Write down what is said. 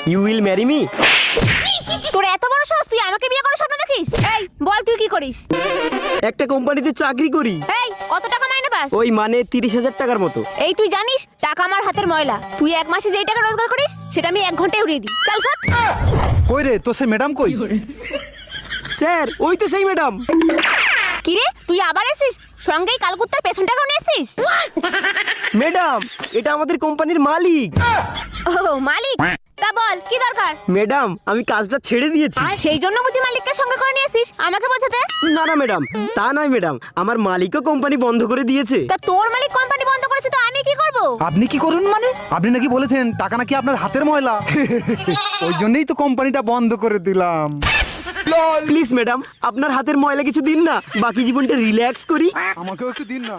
You will marry me? তোর এত বড় সাহস, তুই আমাকে বিয়ে করার স্বপ্ন দেখিস? এই বল, তুই কি করিস? একটা কোম্পানিতে চাকরি করি। এই কত টাকা মাইনে পাস? ওই মানে 30,000 টাকার মতো। এই তুই জানিস টাকা আমার হাতের ময়লা। তুই এক মাসে যেই টাকা রোজগার করিস সেটা আমি 1 ঘন্টায় উড়িয়ে দিই। চল ফট। কই রে তো সে ম্যাডাম কই? স্যার ওই তো সেই ম্যাডাম। কি রে, তুই আবার এসিস? সঙ্গেই কালকুত্তার পেছনটাকেও নিয়ে এসিস? ম্যাডাম এটা আমাদের কোম্পানির মালিক। ও মালিক, তা বল কি দরকার? ম্যাডাম আমি কাজটা ছেড়ে দিয়েছি। সেই জন্য বুঝি মালিককে সঙ্গে করে নিয়ে এসিস আমাকে বোঝাতে? না না ম্যাডাম, তা নয় ম্যাডাম, আমার মালিকও কোম্পানি বন্ধ করে দিয়েছে। তা তোর মালিক কোম্পানি বন্ধ করেছে তো আমি কি করব? আপনি কি করুন মানে? আপনি নাকি বলেছেন টাকা নাকি আপনার হাতের ময়লা। ওই জন্যই তো কোম্পানিটা বন্ধ করে দিলাম। প্লিজ ম্যাডাম আপনার হাতের ময়লা কিছু দিন না, বাকি জীবনটা রিল্যাক্স করি। আমাকেও একটু দিন না।